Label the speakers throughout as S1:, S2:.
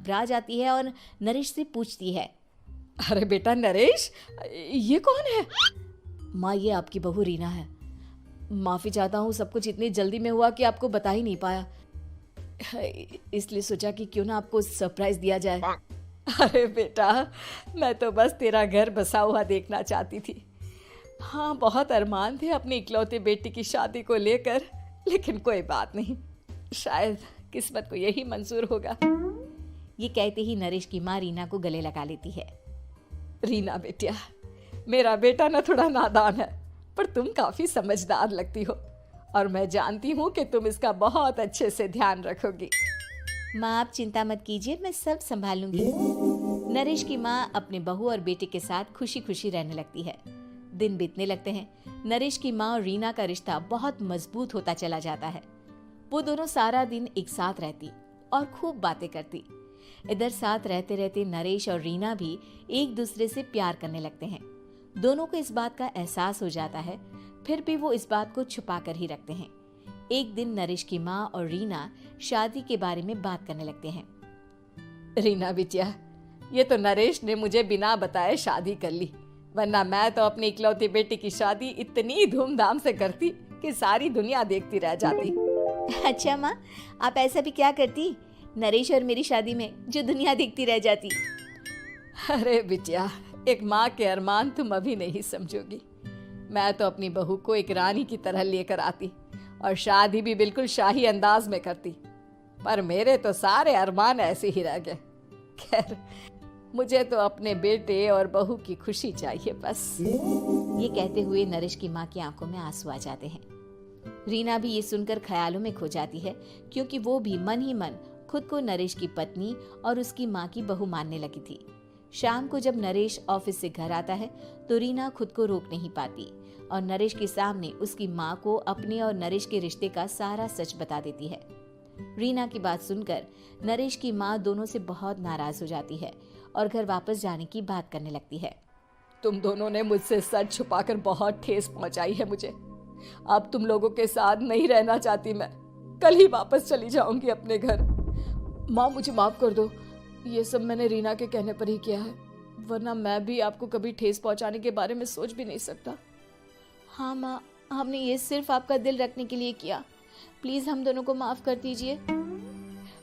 S1: घबरा जाती है और नरेश से पूछती है,
S2: अरे बेटा नरेश, ये कौन है?
S1: माँ ये आपकी बहू रीना है।
S2: माफ़ी चाहता हूँ, सब कुछ इतनी जल्दी में हुआ कि आपको बता ही नहीं पाया, इसलिए सोचा कि क्यों ना आपको सरप्राइज दिया जाए। अरे बेटा, मैं तो बस तेरा घर बसा हुआ देखना चाहती थी। हाँ, बहुत अरमान थे अपनी इकलौते बेटी की शादी को लेकर, लेकिन कोई बात नहीं, शायद किस्मत को यही मंजूर होगा।
S1: ये कहते ही नरेश की माँ रीना को गले लगा लेती है।
S2: रीना बेटिया, मेरा बेटा ना थोड़ा नादान है, पर तुम काफ़ी समझदार लगती हो और मैं जानती हूँ कि तुम इसका बहुत अच्छे से ध्यान रखोगी।
S1: माँ आप चिंता मत कीजिए, मैं सब संभाल लूंगी। नरेश की माँ अपने बहू और बेटे के साथ खुशी खुशी रहने लगती है। दिन बीतने लगते हैं। नरेश की माँ और रीना का रिश्ता बहुत मजबूत होता चला जाता है। वो दोनों सारा दिन एक साथ रहती और खूब बातें करती। इधर साथ रहते रहते नरेश और रीना भी एक दूसरे से प्यार करने लगते हैं। दोनों को इस बात का एहसास हो जाता है, फिर भी वो इस बात को छुपा कर ही रखते हैं। एक दिन नरेश की माँ और रीना शादी के बारे में बात करने लगते हैं।
S2: रीना बिटिया, ये तो नरेश ने मुझे बिना बताए शादी कर ली, वरना मैं तो अपनी इकलौती बेटी की शादी इतनी धूमधाम से करती कि सारी दुनिया देखती रह जाती।
S1: अच्छा माँ, आप ऐसा भी क्या करती नरेश और मेरी शादी में जो दुनिया देखती रह जाती?
S2: अरे बिटिया, एक माँ के अरमान तुम अभी नहीं समझोगी। मैं तो अपनी बहू को एक रानी की तरह लेकर आती और शादी भी बिल्कुल शाही अंदाज में करती, पर मेरे तो सारे अरमान ऐसे ही रह गए। खैर, मुझे तो अपने बेटे और बहू की खुशी चाहिए बस।
S1: ये कहते हुए नरेश की माँ की आंखों में आंसू आ जाते हैं। रीना भी ये सुनकर ख्यालों में खो जाती है, क्योंकि वो भी मन ही मन खुद को नरेश की पत्नी और उसकी माँ की बहू मानने लगी थी। शाम को जब नरेश ऑफिस से घर आता है तो रीना खुद को रोक नहीं पाती और नरेश के सामने उसकी माँ को अपने और नरेश के रिश्ते का सारा सच बता देती है। रीना की बात सुनकर नरेश की माँ दोनों से बहुत नाराज हो जाती है और घर वापस जाने की बात करने लगती है।
S2: तुम दोनों ने मुझसे सच छुपाकर बहुत ठेस पहुंचाई है मुझे। अब तुम लोगों के साथ नहीं रहना चाहती मैं, कल ही वापस चली जाऊंगी अपने घर। माँ मुझे माफ कर दो, ये सब मैंने रीना के कहने पर ही किया है, वरना मैं भी आपको कभी ठेस पहुंचाने के बारे में सोच भी नहीं सकता।
S1: हाँ माँ, हमने ये सिर्फ आपका दिल रखने के लिए किया, प्लीज हम दोनों को माफ कर दीजिए।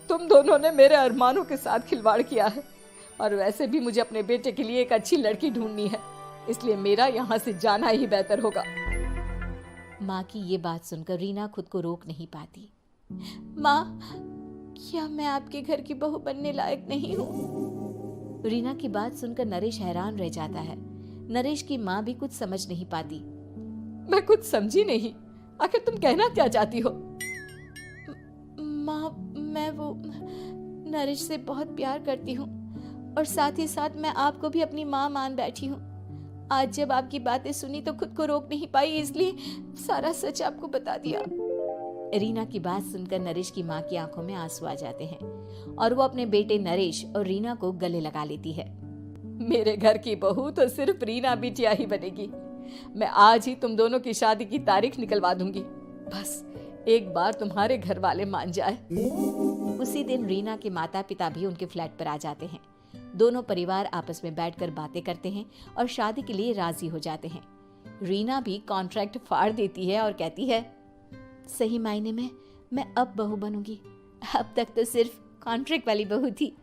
S2: तुम दोनों ने मेरे अरमानों के साथ खिलवाड़ किया है और वैसे भी मुझे अपने बेटे के लिए एक अच्छी लड़की ढूंढनी है, इसलिए मेरा यहाँ से जाना ही बेहतर होगा।
S1: माँ की ये बात सुनकर रीना खुद को रोक नहीं पाती। माँ, क्या मैं आपके घर की बहू बनने लायक नहीं हूँ? रीना की बात सुनकर नरेश हैरान रह जाता है। नरेश की माँ भी कुछ समझ नहीं पाती।
S2: मैं कुछ समझी नहीं, आखिर तुम कहना क्या चाहती हो?
S1: माँ, मैं वो नरेश से बहुत प्यार करती हूँ और साथ ही साथ मैं आपको भी अपनी माँ मान बैठी हूँ। आज जब आपकी बातें सुनी तो खुद को रोक नहीं पाई, इसलिए सारा सच आपको बता दिया। रीना की बात सुनकर नरेश की माँ की आंखों में आंसू आ जाते हैं और वो अपने बेटे नरेश और रीना को गले लगा लेती है।
S2: मेरे घर की बहू तो सिर्फ रीना बिटिया ही बनेगी। मैं आज ही तुम दोनों की शादी की तारीख निकलवा दूंगी, बस एक बार तुम्हारे घर वाले मान जाए।
S1: उसी दिन रीना के माता पिता भी उनके फ्लैट पर आ जाते हैं। दोनों परिवार आपस में बैठकर बातें करते हैं और शादी के लिए राजी हो जाते हैं। रीना भी कॉन्ट्रैक्ट फाड़ देती है और कहती है, सही मायने में मैं अब बहू बनूंगी, अब तक तो सिर्फ कॉन्ट्रैक्ट वाली बहू थी।